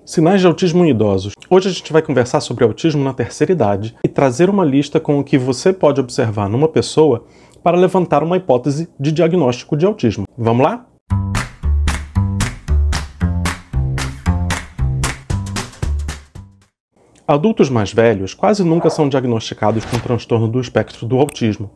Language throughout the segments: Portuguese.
Sinais de autismo em idosos. Hoje a gente vai conversar sobre autismo na terceira idade e trazer uma lista com o que você pode observar numa pessoa para levantar uma hipótese de diagnóstico de autismo. Vamos lá? Adultos mais velhos quase nunca são diagnosticados com transtorno do espectro do autismo.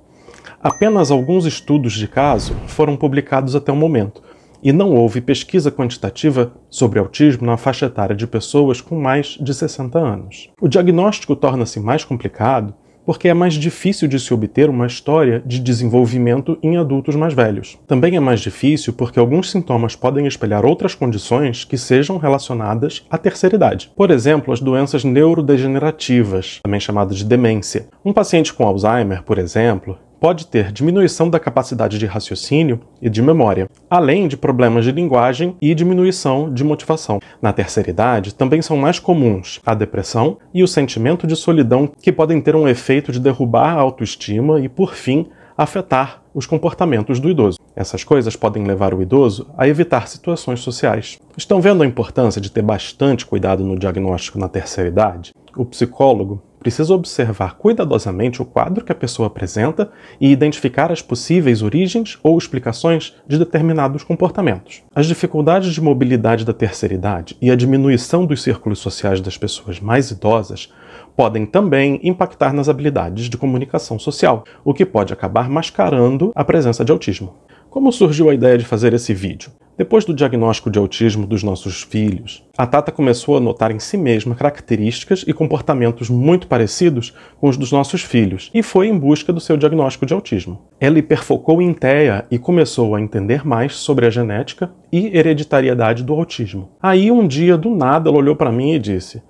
Apenas alguns estudos de caso foram publicados até o momento, e não houve pesquisa quantitativa sobre autismo na faixa etária de pessoas com mais de 60 anos. O diagnóstico torna-se mais complicado porque é mais difícil de se obter uma história de desenvolvimento em adultos mais velhos. Também é mais difícil porque alguns sintomas podem espelhar outras condições que sejam relacionadas à terceira idade. Por exemplo, as doenças neurodegenerativas, também chamadas de demência. Um paciente com Alzheimer, por exemplo, pode ter diminuição da capacidade de raciocínio e de memória, além de problemas de linguagem e diminuição de motivação. Na terceira idade, também são mais comuns a depressão e o sentimento de solidão, que podem ter um efeito de derrubar a autoestima e, por fim, afetar os comportamentos do idoso. Essas coisas podem levar o idoso a evitar situações sociais. Estão vendo a importância de ter bastante cuidado no diagnóstico na terceira idade? O psicólogo precisa observar cuidadosamente o quadro que a pessoa apresenta e identificar as possíveis origens ou explicações de determinados comportamentos. As dificuldades de mobilidade da terceira idade e a diminuição dos círculos sociais das pessoas mais idosas podem também impactar nas habilidades de comunicação social, o que pode acabar mascarando a presença de autismo. Como surgiu a ideia de fazer esse vídeo? Depois do diagnóstico de autismo dos nossos filhos, a Tata começou a notar em si mesma características e comportamentos muito parecidos com os dos nossos filhos e foi em busca do seu diagnóstico de autismo. Ela hiperfocou em TEA e começou a entender mais sobre a genética e hereditariedade do autismo. Aí um dia, do nada, ela olhou para mim e disse: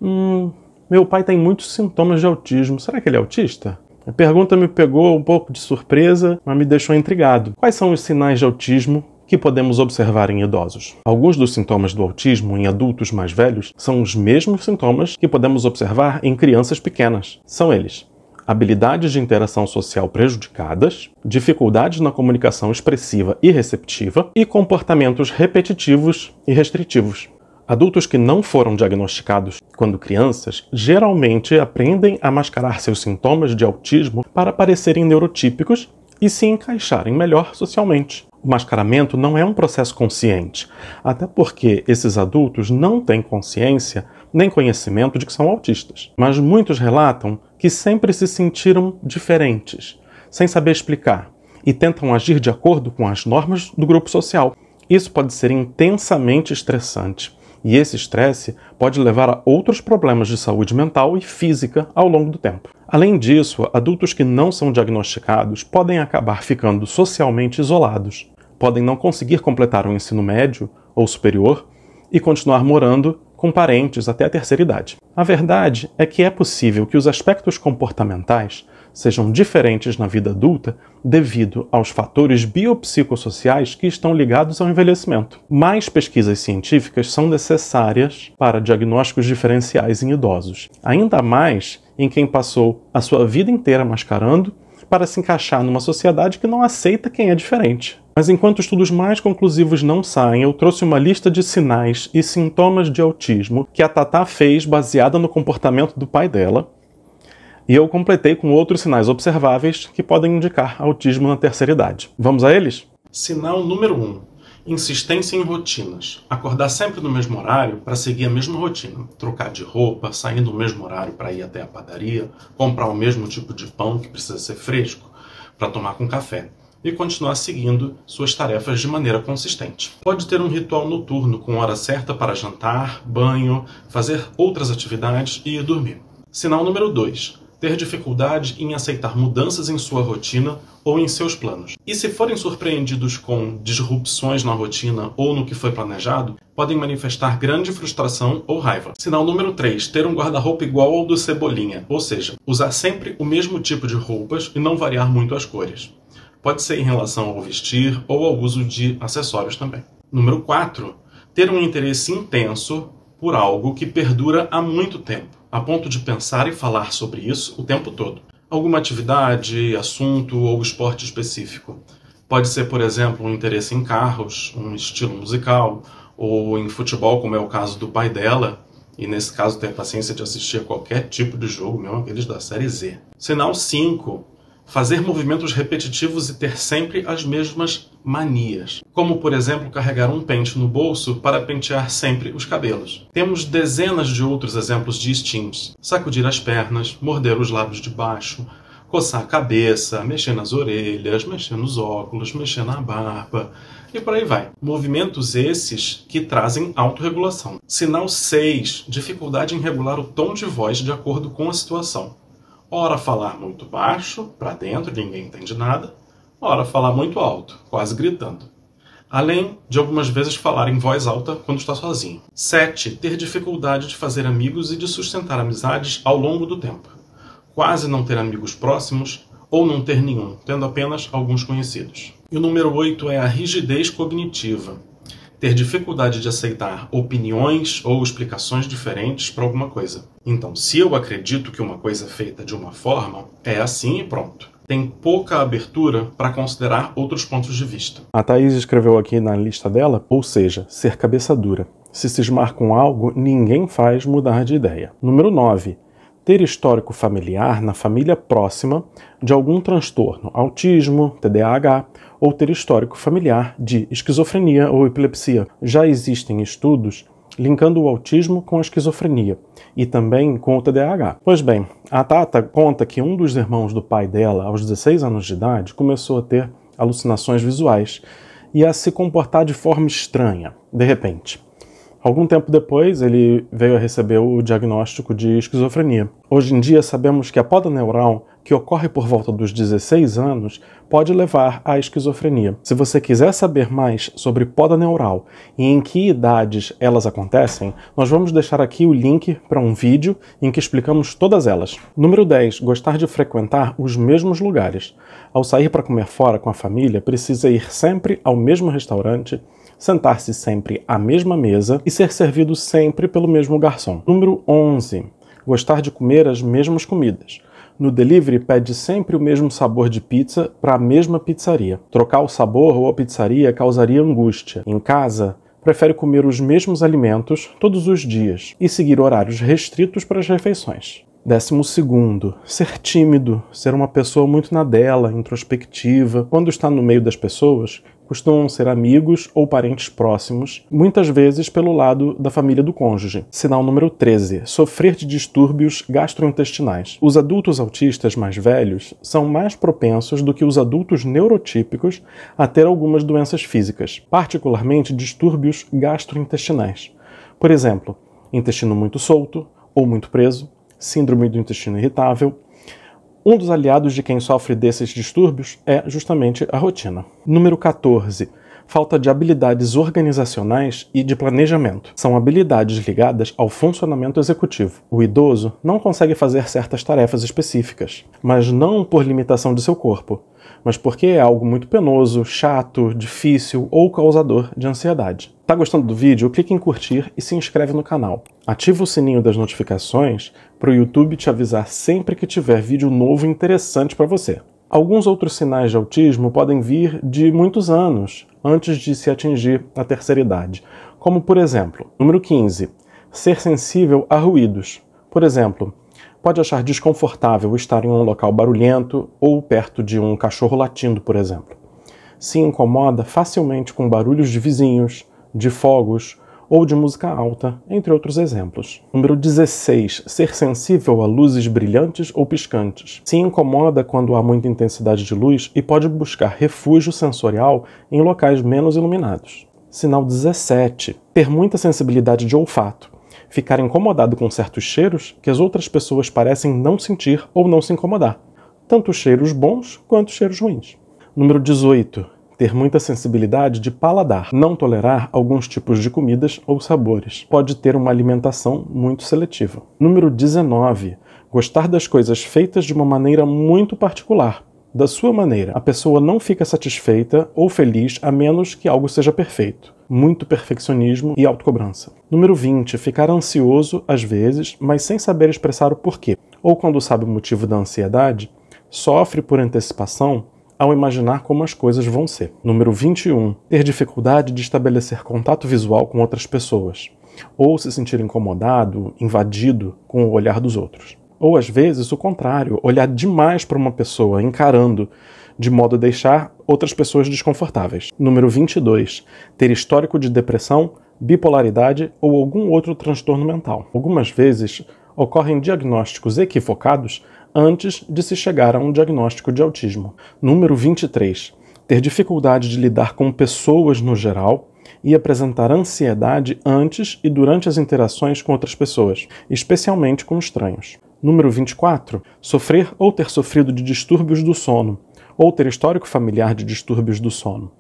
meu pai tem muitos sintomas de autismo, será que ele é autista? A pergunta me pegou um pouco de surpresa, mas me deixou intrigado. Quais são os sinais de autismo que podemos observar em idosos? Alguns dos sintomas do autismo em adultos mais velhos são os mesmos sintomas que podemos observar em crianças pequenas. São eles: habilidades de interação social prejudicadas, dificuldades na comunicação expressiva e receptiva e comportamentos repetitivos e restritivos. Adultos que não foram diagnosticados quando crianças geralmente aprendem a mascarar seus sintomas de autismo para parecerem neurotípicos e se encaixarem melhor socialmente. O mascaramento não é um processo consciente, até porque esses adultos não têm consciência nem conhecimento de que são autistas. Mas muitos relatam que sempre se sentiram diferentes, sem saber explicar, e tentam agir de acordo com as normas do grupo social. Isso pode ser intensamente estressante. E esse estresse pode levar a outros problemas de saúde mental e física ao longo do tempo. Além disso, adultos que não são diagnosticados podem acabar ficando socialmente isolados, podem não conseguir completar o ensino médio ou superior e continuar morando com parentes até a terceira idade. A verdade é que é possível que os aspectos comportamentais sejam diferentes na vida adulta devido aos fatores biopsicossociais que estão ligados ao envelhecimento. Mais pesquisas científicas são necessárias para diagnósticos diferenciais em idosos, ainda mais em quem passou a sua vida inteira mascarando para se encaixar numa sociedade que não aceita quem é diferente. Mas enquanto estudos mais conclusivos não saem, eu trouxe uma lista de sinais e sintomas de autismo que a Tata fez baseada no comportamento do pai dela, e eu completei com outros sinais observáveis que podem indicar autismo na terceira idade. Vamos a eles? Sinal número 1. Insistência em rotinas. Acordar sempre no mesmo horário para seguir a mesma rotina. Trocar de roupa, sair no mesmo horário para ir até a padaria, comprar o mesmo tipo de pão que precisa ser fresco para tomar com café e continuar seguindo suas tarefas de maneira consistente. Pode ter um ritual noturno com hora certa para jantar, banho, fazer outras atividades e ir dormir. Sinal número 2. Ter dificuldade em aceitar mudanças em sua rotina ou em seus planos. E se forem surpreendidos com disrupções na rotina ou no que foi planejado, podem manifestar grande frustração ou raiva. Sinal número 3. Ter um guarda-roupa igual ao do Cebolinha, ou seja, usar sempre o mesmo tipo de roupas e não variar muito as cores. Pode ser em relação ao vestir ou ao uso de acessórios também. Número 4. Ter um interesse intenso por algo que perdura há muito tempo, a ponto de pensar e falar sobre isso o tempo todo. Alguma atividade, assunto ou esporte específico. Pode ser, por exemplo, um interesse em carros, um estilo musical, ou em futebol, como é o caso do pai dela, e nesse caso ter a paciência de assistir a qualquer tipo de jogo, mesmo aqueles da série Z. Sinal 5. Fazer movimentos repetitivos e ter sempre as mesmas manias. Como, por exemplo, carregar um pente no bolso para pentear sempre os cabelos. Temos dezenas de outros exemplos distintos. Sacudir as pernas, morder os lábios de baixo, coçar a cabeça, mexer nas orelhas, mexer nos óculos, mexer na barba, e por aí vai. Movimentos esses que trazem autorregulação. Sinal 6. Dificuldade em regular o tom de voz de acordo com a situação. Ora falar muito baixo, para dentro, ninguém entende nada. Ora falar muito alto, quase gritando. Além de algumas vezes falar em voz alta quando está sozinho. 7. Ter dificuldade de fazer amigos e de sustentar amizades ao longo do tempo. Quase não ter amigos próximos ou não ter nenhum, tendo apenas alguns conhecidos. E o número 8 é a rigidez cognitiva. Ter dificuldade de aceitar opiniões ou explicações diferentes para alguma coisa. Então, se eu acredito que uma coisa é feita de uma forma, é assim e pronto. Tem pouca abertura para considerar outros pontos de vista. A Thaís escreveu aqui na lista dela, ou seja, ser cabeça dura. Se cismar com algo, ninguém faz mudar de ideia. Número 9. Ter histórico familiar na família próxima de algum transtorno, autismo, TDAH, ou ter histórico familiar de esquizofrenia ou epilepsia. Já existem estudos linkando o autismo com a esquizofrenia e também com o TDAH. Pois bem, a Tata conta que um dos irmãos do pai dela, aos 16 anos de idade, começou a ter alucinações visuais e a se comportar de forma estranha, de repente. Algum tempo depois, ele veio a receber o diagnóstico de esquizofrenia. Hoje em dia, sabemos que a poda neural, que ocorre por volta dos 16 anos, pode levar à esquizofrenia. Se você quiser saber mais sobre poda neural e em que idades elas acontecem, nós vamos deixar aqui o link para um vídeo em que explicamos todas elas. Número 10. Gostar de frequentar os mesmos lugares. Ao sair para comer fora com a família, precisa ir sempre ao mesmo restaurante, sentar-se sempre à mesma mesa e ser servido sempre pelo mesmo garçom. Número 11. Gostar de comer as mesmas comidas. No delivery, pede sempre o mesmo sabor de pizza para a mesma pizzaria. Trocar o sabor ou a pizzaria causaria angústia. Em casa, prefere comer os mesmos alimentos todos os dias e seguir horários restritos para as refeições. 12. Ser tímido, ser uma pessoa muito na dela, introspectiva. Quando está no meio das pessoas, costumam ser amigos ou parentes próximos, muitas vezes pelo lado da família do cônjuge. Sinal número 13. Sofrer de distúrbios gastrointestinais. Os adultos autistas mais velhos são mais propensos do que os adultos neurotípicos a ter algumas doenças físicas, particularmente distúrbios gastrointestinais. Por exemplo, intestino muito solto ou muito preso, síndrome do intestino irritável. Um dos aliados de quem sofre desses distúrbios é justamente a rotina. Número 14. Falta de habilidades organizacionais e de planejamento. São habilidades ligadas ao funcionamento executivo. O idoso não consegue fazer certas tarefas específicas, mas não por limitação de seu corpo, mas porque é algo muito penoso, chato, difícil ou causador de ansiedade. Tá gostando do vídeo? Clique em curtir e se inscreve no canal. Ativa o sininho das notificações para o YouTube te avisar sempre que tiver vídeo novo interessante para você. Alguns outros sinais de autismo podem vir de muitos anos, antes de se atingir a terceira idade, como por exemplo, número 15, ser sensível a ruídos. Por exemplo, pode achar desconfortável estar em um local barulhento ou perto de um cachorro latindo, por exemplo. Se incomoda facilmente com barulhos de vizinhos, de fogos ou de música alta, entre outros exemplos. Número 16. Ser sensível a luzes brilhantes ou piscantes. Se incomoda quando há muita intensidade de luz e pode buscar refúgio sensorial em locais menos iluminados. Sinal 17. Ter muita sensibilidade de olfato. Ficar incomodado com certos cheiros que as outras pessoas parecem não sentir ou não se incomodar. Tanto cheiros bons quanto cheiros ruins. Número 18. Ter muita sensibilidade de paladar. Não tolerar alguns tipos de comidas ou sabores. Pode ter uma alimentação muito seletiva. Número 19. Gostar das coisas feitas de uma maneira muito particular. Da sua maneira. A pessoa não fica satisfeita ou feliz a menos que algo seja perfeito. Muito perfeccionismo e autocobrança. Número 20. Ficar ansioso às vezes, mas sem saber expressar o porquê. Ou quando sabe o motivo da ansiedade, sofre por antecipação ao imaginar como as coisas vão ser. Número 21. Ter dificuldade de estabelecer contato visual com outras pessoas, ou se sentir incomodado, invadido com o olhar dos outros. Ou às vezes o contrário, olhar demais para uma pessoa, encarando, de modo a deixar outras pessoas desconfortáveis. Número 22. Ter histórico de depressão, bipolaridade ou algum outro transtorno mental. Algumas vezes ocorrem diagnósticos equivocados antes de se chegar a um diagnóstico de autismo. Número 23. Ter dificuldade de lidar com pessoas no geral e apresentar ansiedade antes e durante as interações com outras pessoas, especialmente com estranhos. Número 24. Sofrer ou ter sofrido de distúrbios do sono, ou ter histórico familiar de distúrbios do sono.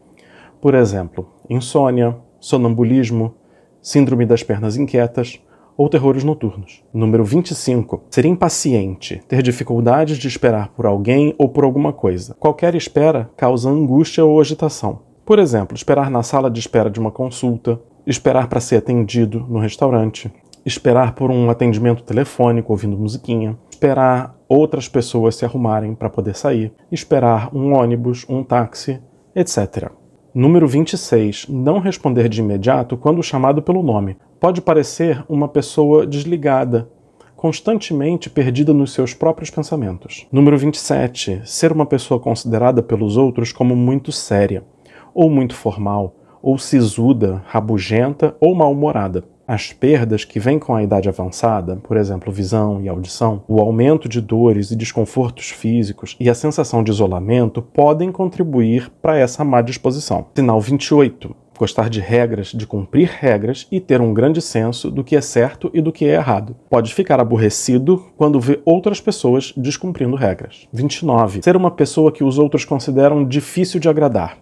Por exemplo, insônia, sonambulismo, síndrome das pernas inquietas ou terrores noturnos. Número 25. Ser impaciente, ter dificuldades de esperar por alguém ou por alguma coisa. Qualquer espera causa angústia ou agitação. Por exemplo, esperar na sala de espera de uma consulta, esperar para ser atendido no restaurante, esperar por um atendimento telefônico ouvindo musiquinha, esperar outras pessoas se arrumarem para poder sair, esperar um ônibus, um táxi, etc. Número 26. Não responder de imediato quando chamado pelo nome. Pode parecer uma pessoa desligada, constantemente perdida nos seus próprios pensamentos. Número 27. Ser uma pessoa considerada pelos outros como muito séria, ou muito formal, ou sisuda, rabugenta ou mal-humorada. As perdas que vêm com a idade avançada, por exemplo, visão e audição, o aumento de dores e desconfortos físicos e a sensação de isolamento podem contribuir para essa má disposição. Sinal 28. Gostar de regras, de cumprir regras e ter um grande senso do que é certo e do que é errado. Pode ficar aborrecido quando vê outras pessoas descumprindo regras. 29. Ser uma pessoa que os outros consideram difícil de agradar,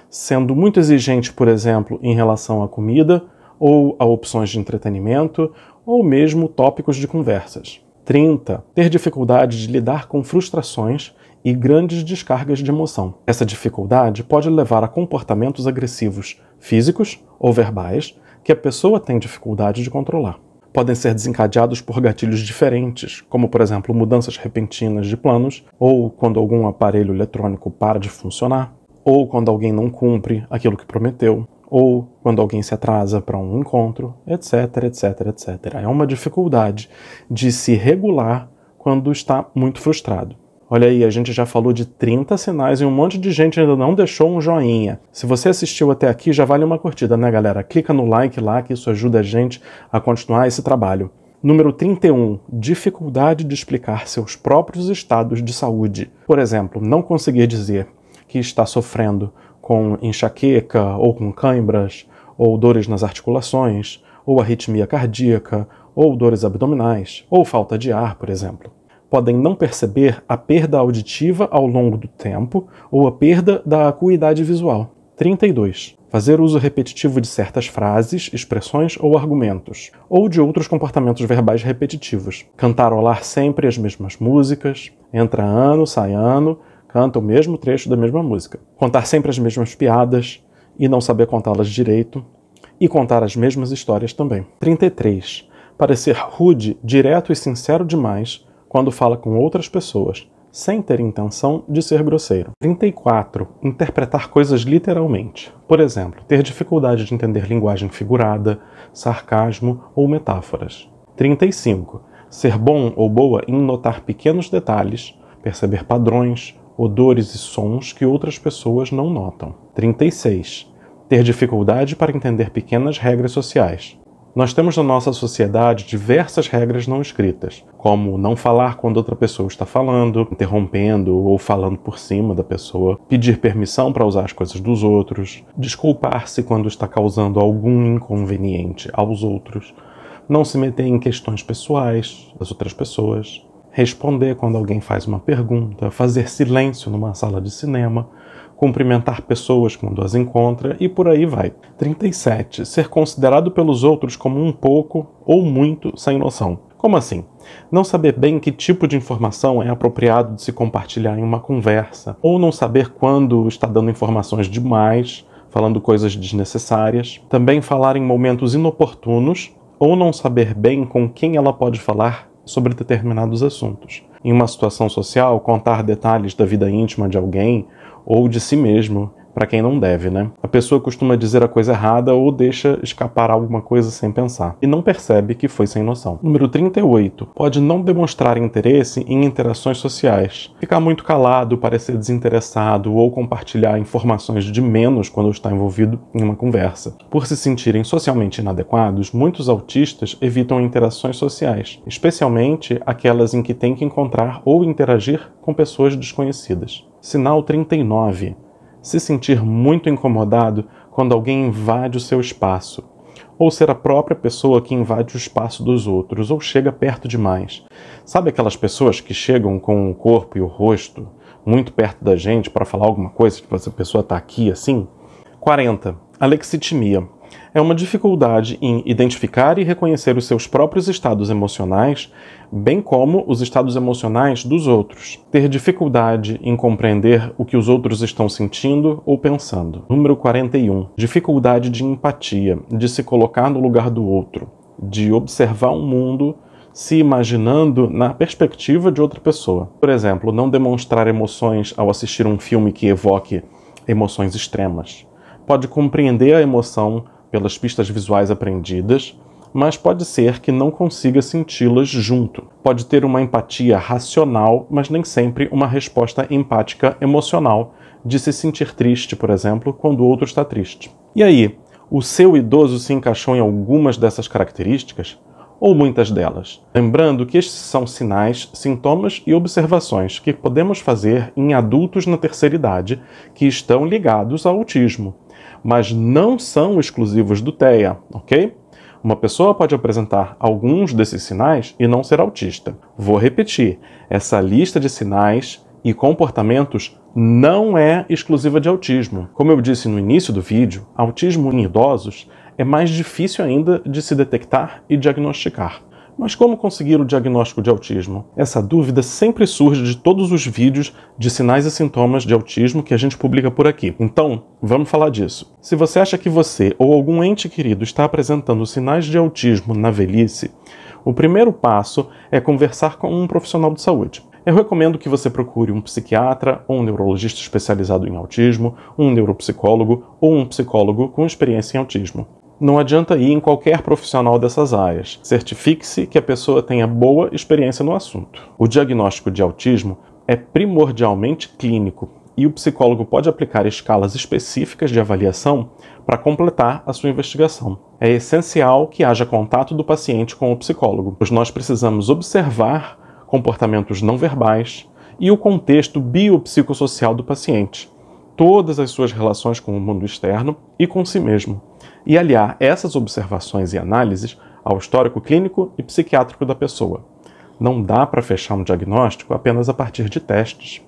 sendo muito exigente, por exemplo, em relação à comida, ou a opções de entretenimento, ou mesmo tópicos de conversas. 30. Ter dificuldade de lidar com frustrações e grandes descargas de emoção. Essa dificuldade pode levar a comportamentos agressivos, físicos ou verbais, que a pessoa tem dificuldade de controlar. Podem ser desencadeados por gatilhos diferentes, como, por exemplo, mudanças repentinas de planos, ou quando algum aparelho eletrônico para de funcionar, ou quando alguém não cumpre aquilo que prometeu, ou quando alguém se atrasa para um encontro, etc, etc, etc. É uma dificuldade de se regular quando está muito frustrado. Olha aí, a gente já falou de 30 sinais e um monte de gente ainda não deixou um joinha. Se você assistiu até aqui, já vale uma curtida, né, galera? Clica no like lá, que isso ajuda a gente a continuar esse trabalho. Número 31. Dificuldade de explicar seus próprios estados de saúde. Por exemplo, não conseguir dizer que está sofrendo com enxaqueca, ou com câimbras, ou dores nas articulações, ou arritmia cardíaca, ou dores abdominais, ou falta de ar, por exemplo. Podem não perceber a perda auditiva ao longo do tempo, ou a perda da acuidade visual. 32. Fazer uso repetitivo de certas frases, expressões ou argumentos, ou de outros comportamentos verbais repetitivos. Cantarolar sempre as mesmas músicas, entra ano, sai ano, canta o mesmo trecho da mesma música. Contar sempre as mesmas piadas e não saber contá-las direito. E contar as mesmas histórias também. 33. Parecer rude, direto e sincero demais quando fala com outras pessoas, sem ter intenção de ser grosseiro. 34. Interpretar coisas literalmente. Por exemplo, ter dificuldade de entender linguagem figurada, sarcasmo ou metáforas. 35. Ser bom ou boa em notar pequenos detalhes, perceber padrões, odores e sons que outras pessoas não notam. 36. Ter dificuldade para entender pequenas regras sociais. Nós temos na nossa sociedade diversas regras não escritas, como não falar quando outra pessoa está falando, interrompendo ou falando por cima da pessoa, pedir permissão para usar as coisas dos outros, desculpar-se quando está causando algum inconveniente aos outros, não se meter em questões pessoais das outras pessoas, responder quando alguém faz uma pergunta, fazer silêncio numa sala de cinema, cumprimentar pessoas quando as encontra e por aí vai. 37. Ser considerado pelos outros como um pouco ou muito sem noção. Como assim? Não saber bem que tipo de informação é apropriado de se compartilhar em uma conversa, ou não saber quando está dando informações demais, falando coisas desnecessárias. Também falar em momentos inoportunos, ou não saber bem com quem ela pode falar sobre determinados assuntos. Em uma situação social, contar detalhes da vida íntima de alguém ou de si mesmo, para quem não deve, né? A pessoa costuma dizer a coisa errada ou deixa escapar alguma coisa sem pensar, e não percebe que foi sem noção. Número 38. Pode não demonstrar interesse em interações sociais. Ficar muito calado, parecer desinteressado ou compartilhar informações de menos quando está envolvido em uma conversa. Por se sentirem socialmente inadequados, muitos autistas evitam interações sociais, especialmente aquelas em que têm que encontrar ou interagir com pessoas desconhecidas. Sinal 39. Se sentir muito incomodado quando alguém invade o seu espaço, ou ser a própria pessoa que invade o espaço dos outros, ou chega perto demais. Sabe aquelas pessoas que chegam com o corpo e o rosto muito perto da gente para falar alguma coisa, tipo, essa pessoa está aqui assim? 40. Alexitimia. É uma dificuldade em identificar e reconhecer os seus próprios estados emocionais, bem como os estados emocionais dos outros. Ter dificuldade em compreender o que os outros estão sentindo ou pensando. Número 41. Dificuldade de empatia, de se colocar no lugar do outro, de observar um mundo se imaginando na perspectiva de outra pessoa. Por exemplo, não demonstrar emoções ao assistir um filme que evoque emoções extremas. Pode compreender a emoção pelas pistas visuais aprendidas, mas pode ser que não consiga senti-las junto. Pode ter uma empatia racional, mas nem sempre uma resposta empática emocional, de se sentir triste, por exemplo, quando o outro está triste. E aí, o seu idoso se encaixou em algumas dessas características? Ou muitas delas? Lembrando que estes são sinais, sintomas e observações que podemos fazer em adultos na terceira idade que estão ligados ao autismo, mas não são exclusivos do TEA, ok? Uma pessoa pode apresentar alguns desses sinais e não ser autista. Vou repetir, essa lista de sinais e comportamentos não é exclusiva de autismo. Como eu disse no início do vídeo, autismo em idosos é mais difícil ainda de se detectar e diagnosticar. Mas como conseguir o diagnóstico de autismo? Essa dúvida sempre surge de todos os vídeos de sinais e sintomas de autismo que a gente publica por aqui. Então, vamos falar disso. Se você acha que você ou algum ente querido está apresentando sinais de autismo na velhice, o primeiro passo é conversar com um profissional de saúde. Eu recomendo que você procure um psiquiatra ou um neurologista especializado em autismo, um neuropsicólogo ou um psicólogo com experiência em autismo. Não adianta ir em qualquer profissional dessas áreas. Certifique-se que a pessoa tenha boa experiência no assunto. O diagnóstico de autismo é primordialmente clínico e o psicólogo pode aplicar escalas específicas de avaliação para completar a sua investigação. É essencial que haja contato do paciente com o psicólogo, pois nós precisamos observar comportamentos não verbais e o contexto biopsicossocial do paciente, todas as suas relações com o mundo externo e com si mesmo, e aliar essas observações e análises ao histórico clínico e psiquiátrico da pessoa. Não dá para fechar um diagnóstico apenas a partir de testes.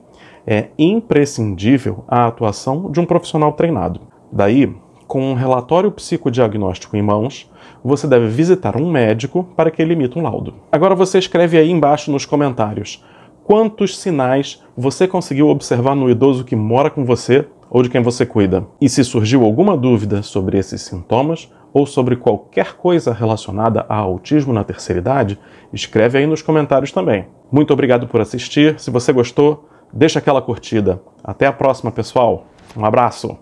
É imprescindível a atuação de um profissional treinado. Daí, com um relatório psicodiagnóstico em mãos, você deve visitar um médico para que ele emita um laudo. Agora você escreve aí embaixo nos comentários quantos sinais você conseguiu observar no idoso que mora com você ou de quem você cuida. E se surgiu alguma dúvida sobre esses sintomas ou sobre qualquer coisa relacionada a autismo na terceira idade, escreve aí nos comentários também. Muito obrigado por assistir. Se você gostou, deixa aquela curtida. Até a próxima, pessoal. Um abraço.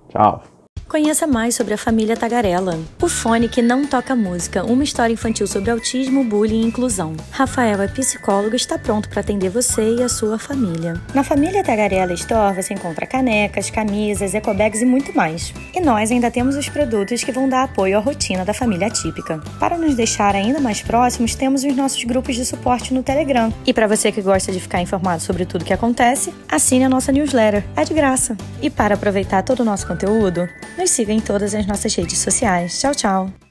Tchau. Conheça mais sobre a família Tagarela. O Fone que não toca música, uma história infantil sobre autismo, bullying e inclusão. Rafael é psicólogo e está pronto para atender você e a sua família. Na família Tagarela Store você encontra canecas, camisas, ecobags e muito mais. E nós ainda temos os produtos que vão dar apoio à rotina da família atípica. Para nos deixar ainda mais próximos, temos os nossos grupos de suporte no Telegram. E para você que gosta de ficar informado sobre tudo que acontece, assine a nossa newsletter. É de graça. E para aproveitar todo o nosso conteúdo, nos siga em todas as nossas redes sociais. Tchau, tchau!